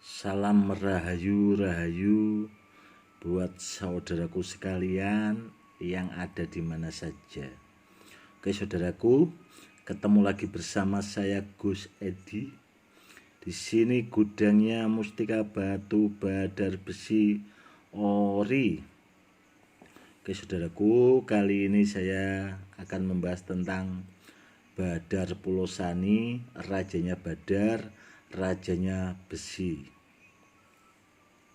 Salam rahayu buat saudaraku sekalian yang ada di mana saja. Oke saudaraku, ketemu lagi bersama saya Gus Edi. Di sini gudangnya Mustika Batu Badar Besi Ori. Oke saudaraku, kali ini saya akan membahas tentang Badar Pulosani, rajanya Badar, rajanya besi.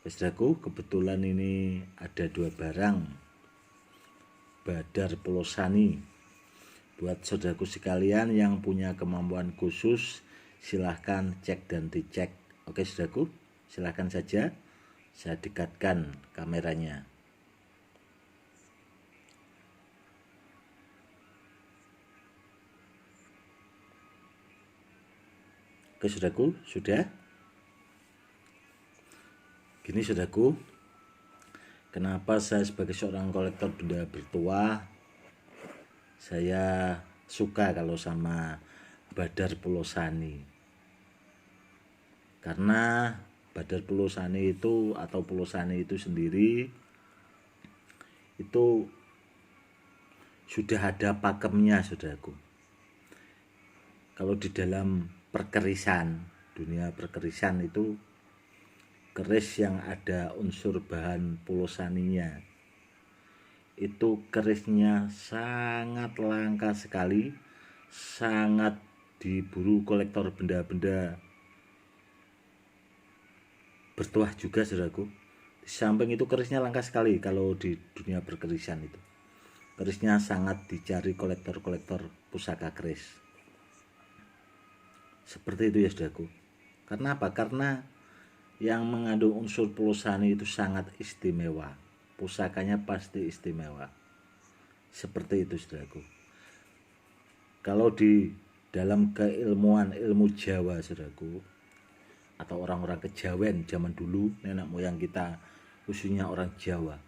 Saudaraku, kebetulan ini ada dua barang Badar Pulosani. Buat saudaraku sekalian yang punya kemampuan khusus, silahkan cek dan dicek. Oke saudaraku, silahkan saja saya dekatkan kameranya. Oke saudaraku, sudah? Gini saudaraku, kenapa saya sebagai seorang kolektor benda bertuah, saya suka kalau sama Badar Pulosani. Karena Badar Pulosani itu atau Pulosani itu sendiri itu sudah ada pakemnya saudaraku. Kalau di dalam perkerisan, dunia perkerisan itu keris yang ada unsur bahan pulosaninya itu kerisnya sangat langka sekali, sangat diburu kolektor benda-benda bertuah juga saudaraku. Di samping itu kerisnya langka sekali kalau di dunia perkerisan itu. Kerisnya sangat dicari kolektor-kolektor pusaka keris. Seperti itu ya saudaraku. Karena apa? Karena yang mengandung unsur pulosani itu sangat istimewa. Pusakanya pasti istimewa. Seperti itu saudaraku. Kalau di dalam keilmuan ilmu Jawa saudaraku, atau orang-orang kejawen zaman dulu, nenek moyang kita khususnya orang Jawa,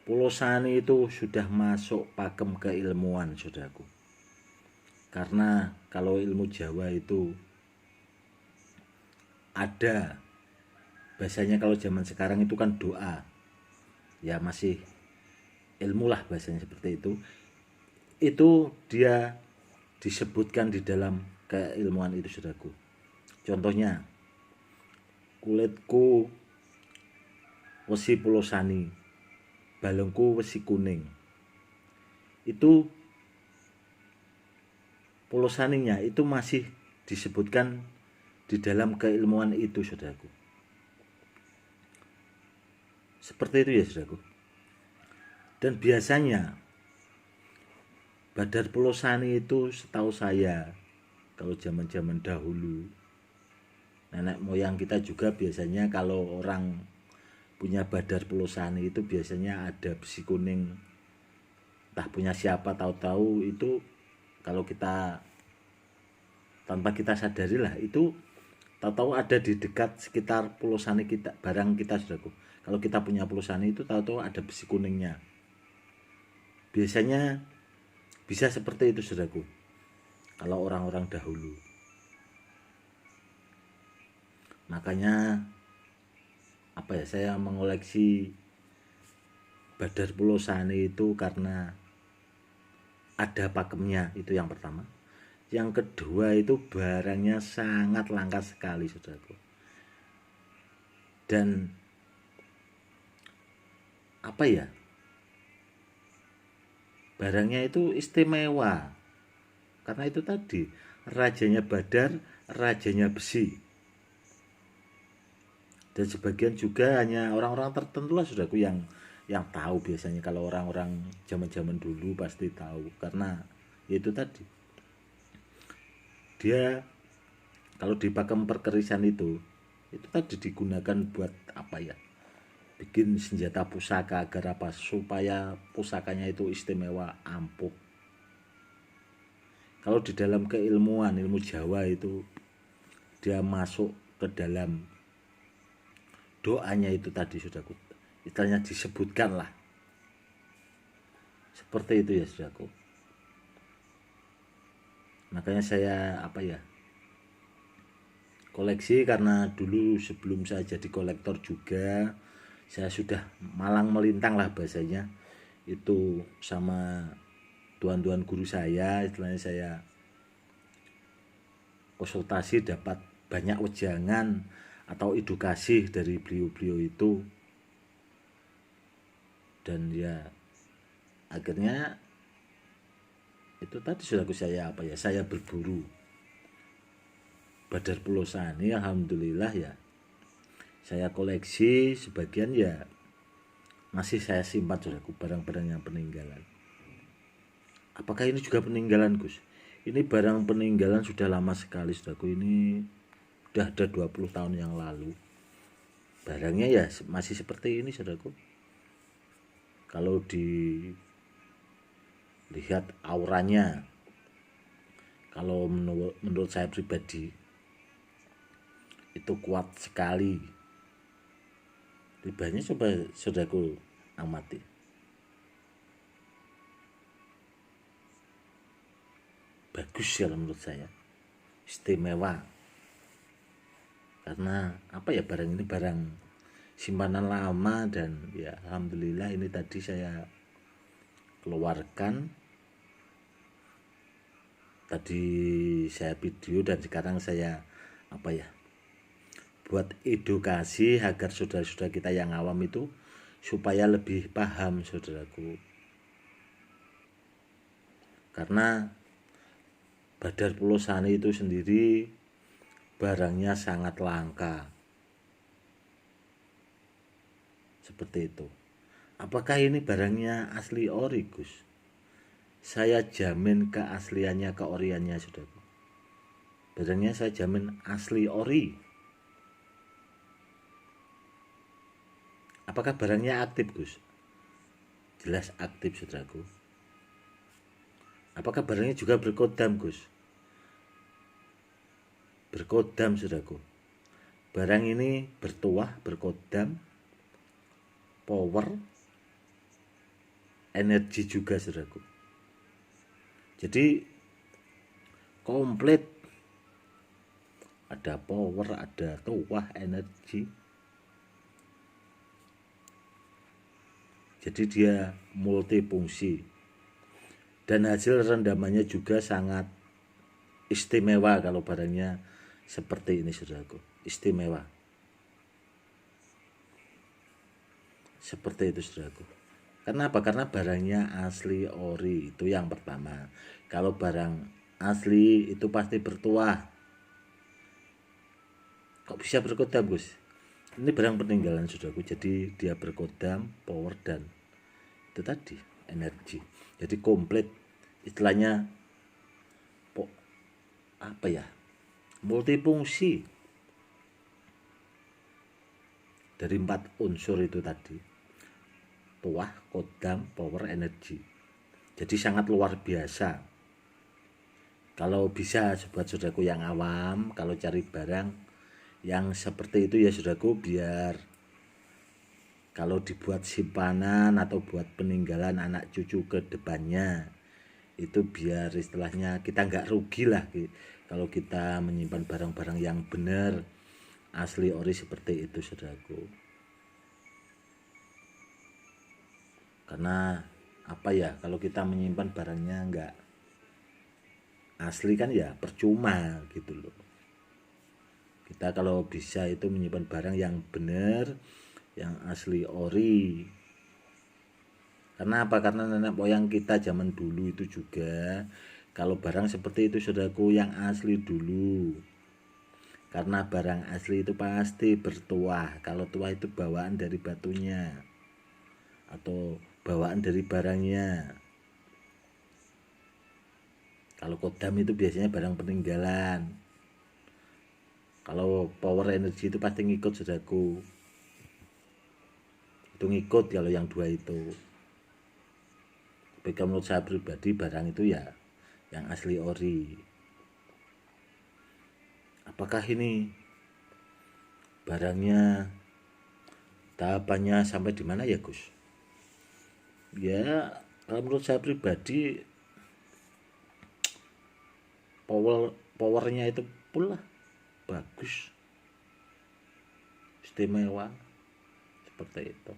pulosani itu sudah masuk pakem keilmuan saudaraku. Karena kalau ilmu Jawa itu ada bahasanya, kalau zaman sekarang itu kan doa, ya masih ilmu lah bahasanya seperti itu dia disebutkan di dalam keilmuan itu saudaraku. Contohnya, kulitku wesi pulosani, balengku wesi kuning, itu pulosaninya itu masih disebutkan di dalam keilmuan itu saudaraku. Seperti itu ya saudaraku. Dan biasanya Badar Pulosani itu setahu saya, kalau zaman-zaman dahulu, nenek moyang kita juga biasanya kalau orang punya Badar Pulosani itu biasanya ada besi kuning, entah punya siapa, tahu-tahu itu kalau kita tanpa kita sadari lah, itu tahu-tahu ada di dekat sekitar pulosani kita, barang kita saudaraku. Kalau kita punya pulosani itu tahu-tahu ada besi kuningnya. Biasanya bisa seperti itu saudaraku, kalau orang-orang dahulu. Makanya saya mengoleksi Badar Pulosani itu karena ada pakemnya, itu yang pertama. Yang kedua itu barangnya sangat langka sekali saudaraku. Dan barangnya itu istimewa. Karena itu tadi, rajanya Badar, rajanya besi. Dan sebagian juga hanya orang-orang tertentu lah saudaraku yang tahu. Biasanya kalau orang-orang zaman-zaman dulu pasti tahu, karena itu tadi, dia kalau di pakem perkerisan itu tadi digunakan buat bikin senjata pusaka, agar supaya pusakanya itu istimewa, ampuh. Kalau di dalam keilmuan ilmu Jawa itu dia masuk ke dalam doanya itu tadi saudaraku, istilahnya disebutkan lah. Seperti itu ya saudaraku. Makanya saya Koleksi karena dulu sebelum saya jadi kolektor juga saya sudah malang melintang lah bahasanya itu sama tuan-tuan guru saya, istilahnya saya konsultasi dapat banyak wejangan atau edukasi dari beliau-beliau itu, dan ya akhirnya itu tadi sudahku saya saya berburu Badar Pelosani. Alhamdulillah ya saya koleksi, sebagian ya masih saya simpan saudaraku, barang-barang yang peninggalan. Apakah ini juga peninggalan, Gus? Ini barang peninggalan sudah lama sekali saudaraku, ini sudah ada 20 tahun yang lalu. Barangnya ya masih seperti ini saudaraku. Kalau dilihat auranya, kalau menurut saya pribadi itu kuat sekali. Ribanya coba saudaraku amati. Bagus ya menurut saya, istimewa. Karena apa ya, barang ini barang simpanan lama, dan ya alhamdulillah ini tadi saya keluarkan, tadi saya video dan sekarang saya buat edukasi agar saudara-saudara kita yang awam itu supaya lebih paham saudaraku. Karena Badar Pelosani itu sendiri barangnya sangat langka. Seperti itu. Apakah ini barangnya asli ori, Gus? Saya jamin keasliannya, keoriannya saudaraku. Barangnya saya jamin asli ori. Apakah barangnya aktif, Gus? Jelas aktif saudaraku. Apakah barangnya juga berkodam, Gus? Berkodam saudaraku. Barang ini bertuah, berkodam, power, energi juga saudaraku. Jadi komplit, ada power, ada tuah, energi. Jadi dia multifungsi, dan hasil rendamannya juga sangat istimewa. Kalau barangnya seperti ini saudaraku, istimewa. Seperti itu saudaraku. Kenapa? Karena barangnya asli ori, itu yang pertama. Kalau barang asli itu pasti bertuah. Kok bisa berkodam, Gus? Ini barang peninggalan saudaraku, jadi dia berkodam, power, dan itu tadi energi. Jadi komplit, istilahnya multifungsi dari 4 unsur itu tadi, tuah, kodam, power, energi. Jadi sangat luar biasa. Kalau bisa buat saudaraku yang awam, kalau cari barang yang seperti itu ya saudaraku, biar kalau dibuat simpanan atau buat peninggalan anak cucu ke depannya, itu biar istilahnya kita nggak rugi lah kalau kita menyimpan barang-barang yang benar asli ori seperti itu saudaraku. Karena kalau kita menyimpan barangnya nggak asli kan ya percuma gitu loh. Kita kalau bisa itu menyimpan barang yang benar, yang asli ori. Karena apa? Karena nenek moyang kita zaman dulu itu juga kalau barang seperti itu saudaraku yang asli dulu. Karena barang asli itu pasti bertuah. Kalau tuah itu bawaan dari batunya atau bawaan dari barangnya. Kalau kodam itu biasanya barang peninggalan. Kalau power energi itu pasti ngikut saudaraku. Itu ngikut kalau yang dua itu. Tapi menurut saya pribadi barang itu ya yang asli ori. Apakah ini barangnya tahapannya sampai di mana ya, Gus? Ya kalau menurut saya pribadi powernya itu full lah. bagus, istimewa, seperti itu.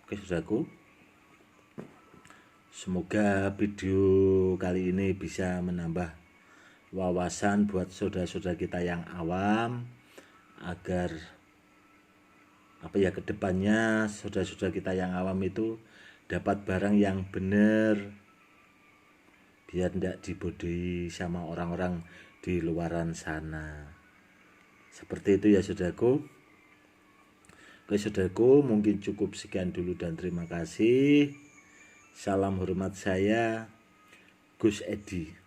Oke saudaraku, semoga video kali ini bisa menambah wawasan buat saudara-saudara kita yang awam, agar kedepannya saudara-saudara kita yang awam itu dapat barang yang benar, biar tidak dibodohi sama orang-orang di luaran sana. Seperti itu ya saudaraku. Oke saudaraku, mungkin cukup sekian dulu dan terima kasih. Salam hormat saya, Gus Edi.